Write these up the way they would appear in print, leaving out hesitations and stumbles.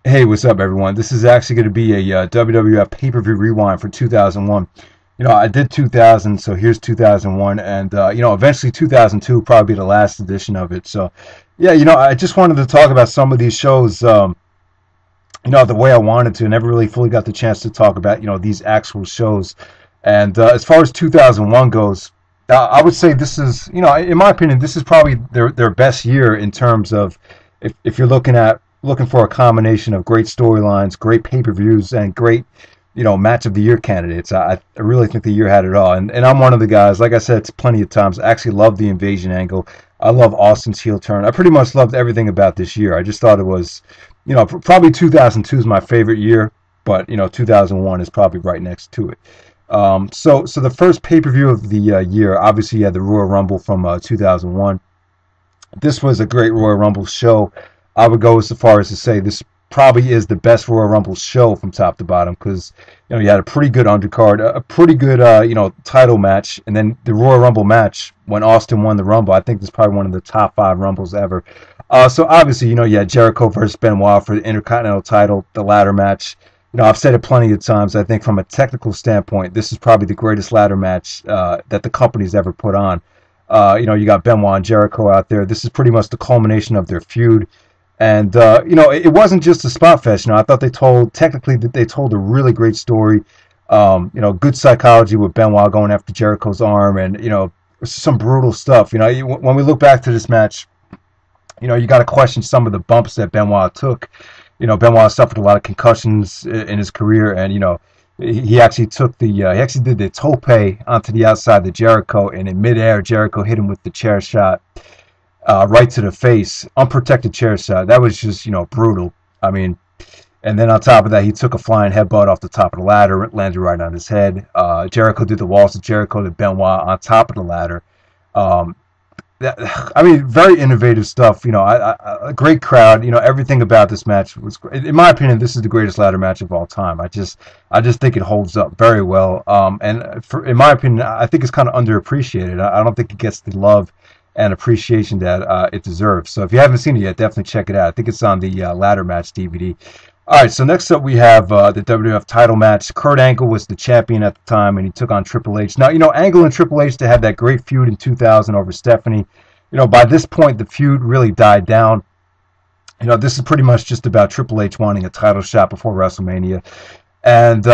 Hey, what's up, everyone? This is actually going to be a WWF pay-per-view rewind for 2001. I did 2000, so here's 2001, and eventually 2002 probably be the last edition of it. So, yeah, I just wanted to talk about some of these shows, the way I wanted to. Never really fully got the chance to talk about, these actual shows. And as far as 2001 goes, I would say this is, in my opinion, this is probably their best year in terms of if you're looking for a combination of great storylines, great pay-per-views, and great, match of the year candidates. I really think the year had it all. And I'm one of the guys, like I said plenty of times, I actually love the invasion angle. I love Austin's heel turn. I pretty much loved everything about this year. I just thought it was, probably 2002 is my favorite year, but, 2001 is probably right next to it. So the first pay-per-view of the year, obviously you had the Royal Rumble from 2001. This was a great Royal Rumble show. I would go so far as to say this probably is the best Royal Rumble show from top to bottom because, you had a pretty good undercard, a pretty good, title match, and then the Royal Rumble match when Austin won the Rumble. I think this is probably one of the top 5 Rumbles ever. So obviously, you had Jericho versus Benoit for the Intercontinental title, the ladder match. I've said it plenty of times. I think from a technical standpoint, this is probably the greatest ladder match that the company's ever put on. You got Benoit and Jericho out there. This is pretty much the culmination of their feud. And, it wasn't just a spot fest. I thought they told a really great story. Good psychology with Benoit going after Jericho's arm and, some brutal stuff. When we look back to this match, you got to question some of the bumps that Benoit took. Benoit suffered a lot of concussions in his career, and he actually did the tope onto the outside of Jericho, and in midair, Jericho hit him with the chair shot right to the face, unprotected chair shot. That was just brutal. I mean, and then on top of that, he took a flying headbutt off the top of the ladder, landed right on his head. Jericho did the walls of Jericho to Benoit on top of the ladder. Very innovative stuff. A great crowd. Everything about this match was great. In my opinion, this is the greatest ladder match of all time. I just think it holds up very well. In my opinion, I think it's kind of underappreciated. I don't think it gets the love and appreciation that it deserves. So if you haven't seen it yet, definitely check it out. I think it's on the ladder match DVD. All right, so next up we have the WWF title match. Kurt Angle was the champion at the time, and he took on Triple H. Now, Angle and Triple H, they had that great feud in 2000 over Stephanie. By this point, the feud really died down. This is pretty much just about Triple H wanting a title shot before WrestleMania. And,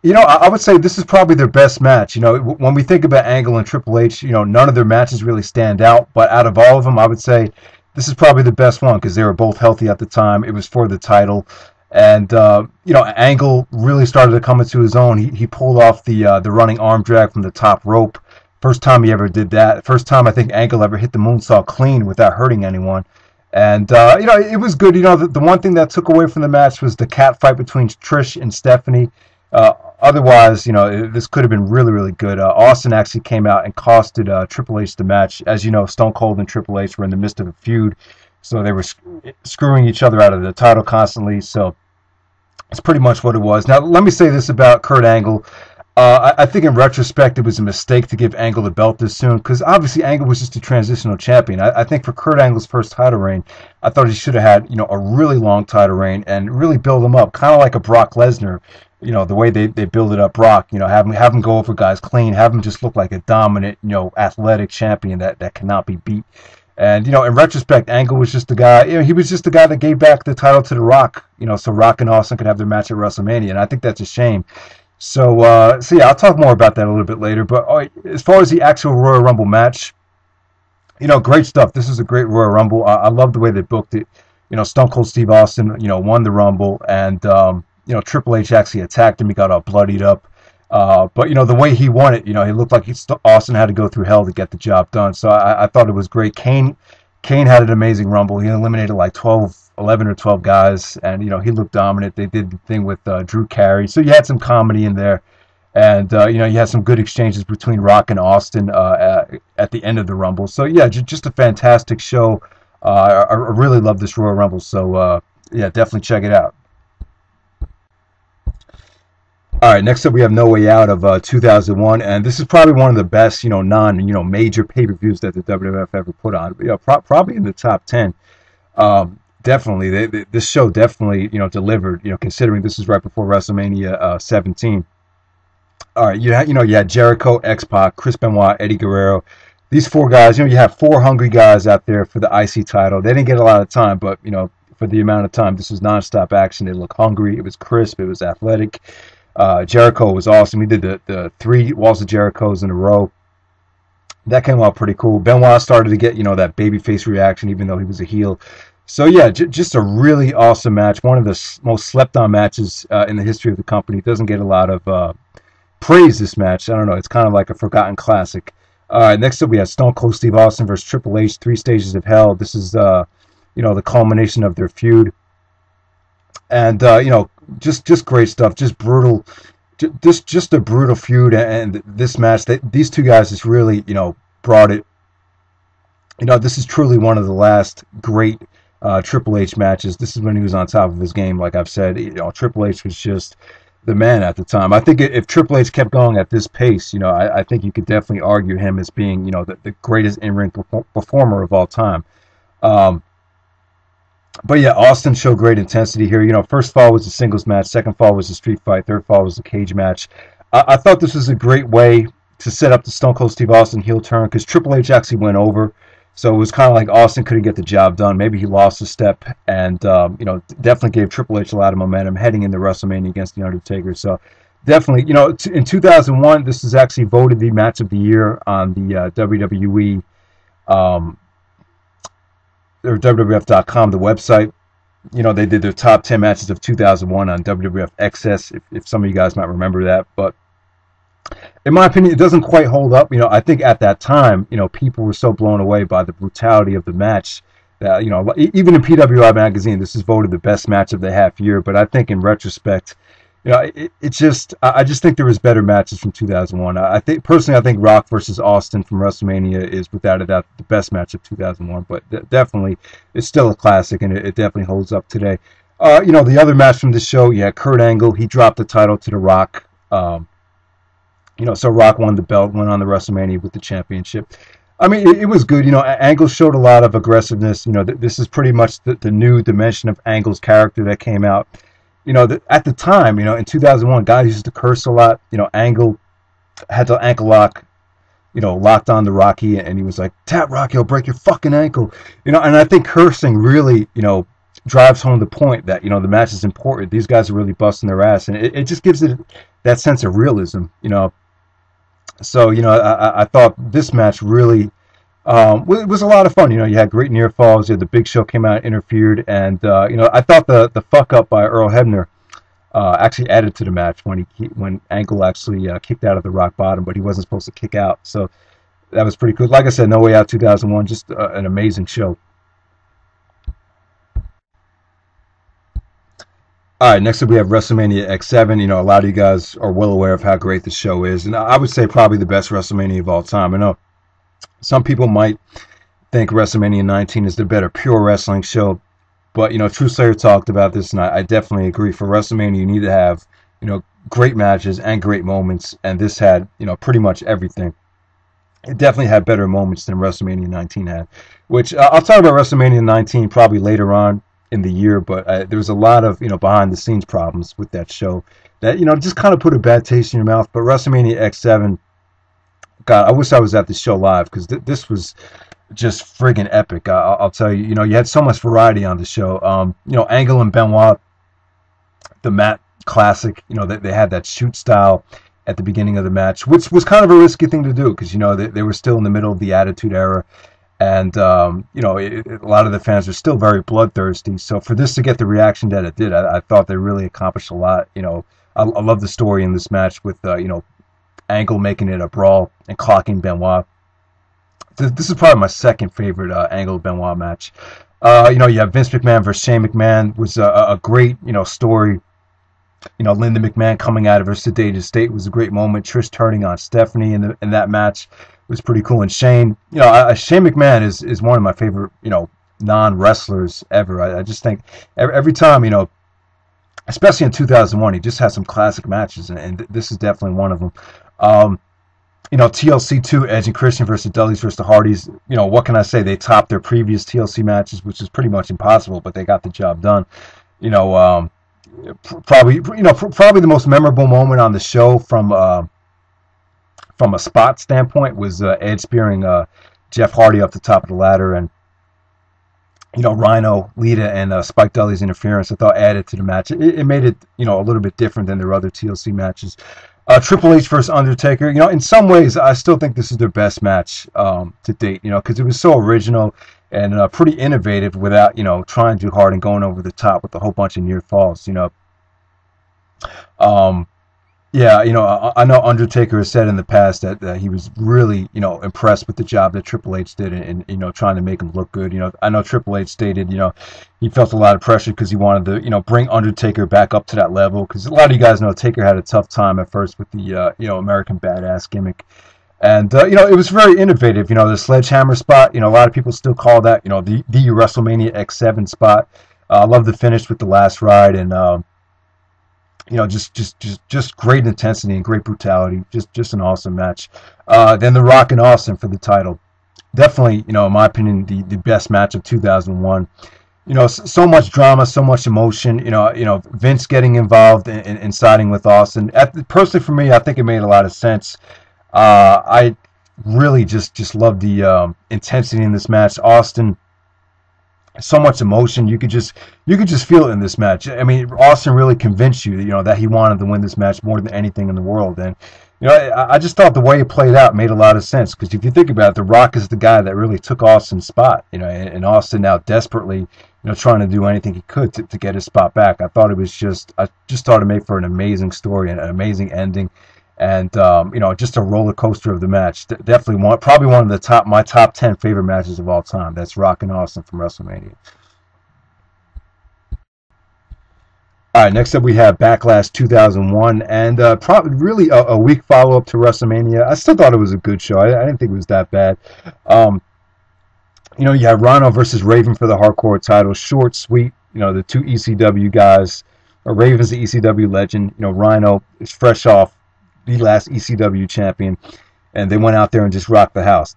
I would say this is probably their best match. When we think about Angle and Triple H, none of their matches really stand out. But out of all of them, I would say this is probably the best one because they were both healthy at the time. It was for the title. And, Angle really started to come into his own. He pulled off the running arm drag from the top rope. First time he ever did that. First time I think Angle ever hit the moonsault clean without hurting anyone. And, it was good. The one thing that took away from the match was the cat fight between Trish and Stephanie. Otherwise, this could have been really, really good. Austin actually came out and costed Triple H the match. As you know, Stone Cold and Triple H were in the midst of a feud, so they were screwing each other out of the title constantly. So it's pretty much what it was. Now, let me say this about Kurt Angle. I think in retrospect, it was a mistake to give Angle the belt this soon because obviously Angle was just a transitional champion. I think for Kurt Angle's first title reign, I thought he should have had, a really long title reign and really build him up, kind of like a Brock Lesnar. The way they build it up, Brock, have him go over guys clean, have him just look like a dominant, athletic champion that cannot be beat. And, in retrospect, Angle was just the guy, he was just the guy that gave back the title to The Rock, so Rock and Austin could have their match at WrestleMania. And I think that's a shame. So yeah, I'll talk more about that a little bit later. But as far as the actual Royal Rumble match, great stuff. This is a great Royal Rumble. I love the way they booked it. Stone Cold Steve Austin, won the Rumble. And, Triple H actually attacked him. He got all bloodied up. But, the way he won it, he looked like Austin had to go through hell to get the job done. So I thought it was great. Kane had an amazing Rumble. He eliminated like 11 or 12 guys, and, he looked dominant. They did the thing with Drew Carey. So you had some comedy in there. And, you had some good exchanges between Rock and Austin at the end of the Rumble. So, yeah, just a fantastic show. I really love this Royal Rumble. So, yeah, definitely check it out. All right, next up we have No Way Out of 2001, and this is probably one of the best, major pay-per-views that the WWF ever put on. Probably in the top 10. definitely, this show definitely, delivered. Considering this is right before WrestleMania 17. All right, you had Jericho, X-Pac, Chris Benoit, Eddie Guerrero. These four guys, you have four hungry guys out there for the IC title. They didn't get a lot of time, but for the amount of time, this was nonstop action. They looked hungry. It was crisp. It was athletic. Jericho was awesome. He did the 3 walls of Jerichos in a row. That came out pretty cool. Benoit started to get that babyface reaction, even though he was a heel. So yeah, just a really awesome match. One of the most slept-on matches in the history of the company. It doesn't get a lot of praise, this match. I don't know. It's kind of like a forgotten classic. Next up, we have Stone Cold Steve Austin versus Triple H, 3 Stages of Hell. This is, the culmination of their feud. And, just great stuff. Just brutal. Just a brutal feud. And this match, these two guys just really, brought it. This is truly one of the last great Triple H matches. This is when he was on top of his game, like I've said. Triple H was just the man at the time. I think if Triple H kept going at this pace, I think you could definitely argue him as being, the greatest in-ring performer of all time. But yeah, Austin showed great intensity here. First fall was a singles match, second fall was a street fight, third fall was a cage match. I thought this was a great way to set up the Stone Cold Steve Austin heel turn, because Triple H actually went over. So it was kind of like Austin couldn't get the job done. Maybe he lost a step, and definitely gave Triple H a lot of momentum heading into WrestleMania against the Undertaker. So definitely, in 2001, this is actually voted the match of the year on the WWE or WWF.com, the website. They did their top 10 matches of 2001 on WWF XS, if some of you guys might remember that. But in my opinion, it doesn't quite hold up. I think at that time, people were so blown away by the brutality of the match that, even in PWI magazine, this is voted the best match of the half year. But I think in retrospect, I just think there was better matches from 2001. I think Rock versus Austin from WrestleMania is without a doubt the best match of 2001. But definitely, it's still a classic, and it definitely holds up today. The other match from this show, Kurt Angle, he dropped the title to The Rock. So Rock won the belt, went on the WrestleMania with the championship. I mean, it was good. Angle showed a lot of aggressiveness. This is pretty much the new dimension of Angle's character that came out. At the time, in 2001, guys used to curse a lot. Angle had the ankle lock, locked on to Rocky, and he was like, "Tap Rocky, I'll break your fucking ankle." And I think cursing really, drives home the point that, the match is important. These guys are really busting their ass, and it just gives it that sense of realism, So, I thought this match really it was a lot of fun. You had great near falls. The Big Show came out, interfered, and I thought the fuck up by Earl Hebner actually added to the match when Angle actually kicked out of the rock bottom, but he wasn't supposed to kick out. So that was pretty cool. Like I said, No Way Out 2001, just an amazing show. All right, next up we have WrestleMania X7. A lot of you guys are well aware of how great the show is, and I would say probably the best WrestleMania of all time. I know some people might think WrestleMania 19 is the better pure wrestling show, but True Slayer talked about this, and I definitely agree. For WrestleMania, you need to have great matches and great moments, and this had pretty much everything. It definitely had better moments than WrestleMania 19 had, which I'll talk about WrestleMania 19 probably later on in the year, but there was a lot of behind the scenes problems with that show that just kind of put a bad taste in your mouth. But WrestleMania X7, God, I wish I was at this show live, because this was just friggin' epic. I'll tell you, you had so much variety on the show. Angle and Benoit, the Matt classic, they had that shoot style at the beginning of the match, which was kind of a risky thing to do, because they were still in the middle of the Attitude Era. And, a lot of the fans are still very bloodthirsty. So for this to get the reaction that it did, I thought they really accomplished a lot. I love the story in this match with, Angle making it a brawl and clocking Benoit. This is probably my second favorite Angle-Benoit match. You have Vince McMahon versus Shane McMahon, was a great, story. Linda McMahon coming out of her sedated state was a great moment. Trish turning on Stephanie in that match was pretty cool. And Shane, Shane McMahon is one of my favorite, non-wrestlers ever. I just think every time, especially in 2001, he just had some classic matches, and this is definitely one of them. TLC 2, Edge and Christian versus Dudleys versus the Hardys. What can I say? They topped their previous TLC matches, which is pretty much impossible, but they got the job done. Probably the most memorable moment on the show from a spot standpoint was Edge spearing Jeff Hardy up the top of the ladder, and Rhino, Lita, and Spike Dudley's interference, I thought, added to the match. It made it, a little bit different than their other TLC matches. Triple H versus Undertaker. In some ways, I still think this is their best match to date. Because it was so original and pretty innovative without, trying too hard and going over the top with a whole bunch of near falls. Yeah, I know Undertaker has said in the past that he was really, impressed with the job that Triple H did in trying to make him look good. I know Triple H stated, he felt a lot of pressure because he wanted to, bring Undertaker back up to that level. Because a lot of you guys know Taker had a tough time at first with the, American Badass gimmick. And, it was very innovative. The sledgehammer spot, a lot of people still call that, the WrestleMania X7 spot. I love the finish with the last ride, and, just great intensity and great brutality. Just an awesome match. Then The Rock and Austin for the title. Definitely, in my opinion, the best match of 2001. So much drama, so much emotion. Vince getting involved in siding with Austin. Personally, for me, I think it made a lot of sense. I really just love the intensity in this match. Austin, so much emotion. You could just feel it in this match. I mean, Austin really convinced you, that he wanted to win this match more than anything in the world. And I just thought the way it played out made a lot of sense, because if you think about it, The Rock is the guy that really took Austin's spot. And Austin now desperately, trying to do anything he could to get his spot back. I just thought it made for an amazing story and an amazing ending. And just a roller coaster of the match. Definitely probably one of my top 10 favorite matches of all time. That's Rock and Austin from WrestleMania. All right, next up we have Backlash 2001, and probably really a weak follow-up to WrestleMania. I still thought it was a good show. I didn't think it was that bad. You have Rhino versus Raven for the hardcore title. Short, sweet. The two ECW guys. Raven's the ECW legend. Rhino is fresh off the last ECW champion, and they went out there and just rocked the house.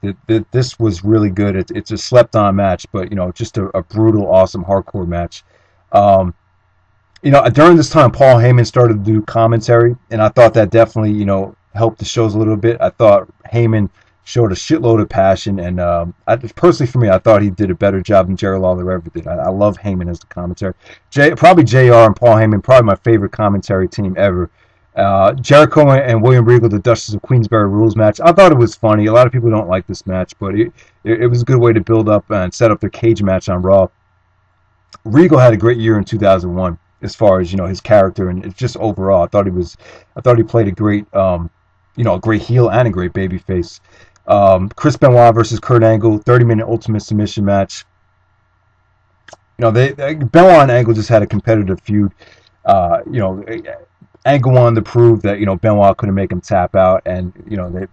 This was really good. It's a slept-on match, but just a brutal, awesome hardcore match. During this time, Paul Heyman started to do commentary, and I thought that definitely helped the shows a little bit. I thought Heyman showed a shitload of passion, and personally for me, I thought he did a better job than Jerry Lawler ever did. I love Heyman as the commentary. Probably JR and Paul Heyman, probably my favorite commentary team ever. Jericho and William Regal, the Duchess of Queensberry rules match. I thought it was funny. A lot of people don't like this match, but it was a good way to build up and set up their cage match on Raw. Regal had a great year in 2001 as far as his character and just overall. I thought he played a great a great heel and a great babyface. Chris Benoit versus Kurt Angle, 30-minute Ultimate Submission match. Benoit and Angle just had a competitive feud. Angle wanted to prove that Benoit couldn't make him tap out, and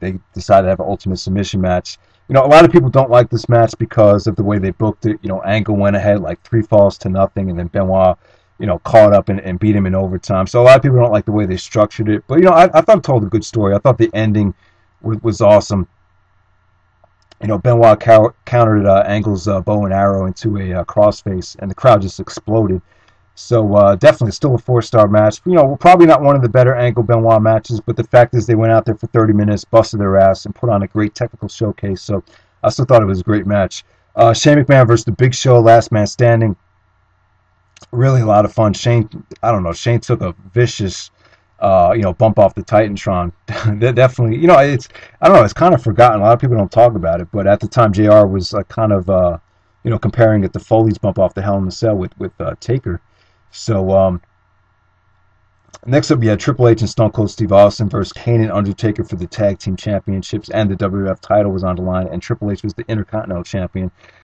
they decided to have an Ultimate Submission match. A lot of people don't like this match because of the way they booked it. Angle went ahead like 3 falls to nothing, and then Benoit caught up and beat him in overtime. So a lot of people don't like the way they structured it, but I thought it told a good story. I thought the ending was awesome. Benoit countered Angle's bow and arrow into a crossface, and the crowd just exploded. So definitely still a 4-star match. Probably not one of the better Angle Benoit matches, but the fact is they went out there for 30 minutes, busted their ass, and put on a great technical showcase. So I still thought it was a great match. Shane McMahon versus The Big Show, Last Man Standing. Really a lot of fun. Shane took a vicious, bump off the Titantron. Definitely, it's kind of forgotten. A lot of people don't talk about it, but at the time, JR was kind of, comparing it to Foley's bump off the Hell in a Cell with Taker. So, next up, we had Triple H and Stone Cold Steve Austin versus Kane and Undertaker for the Tag Team Championships, and the WWF title was on the line, and Triple H was the Intercontinental Champion.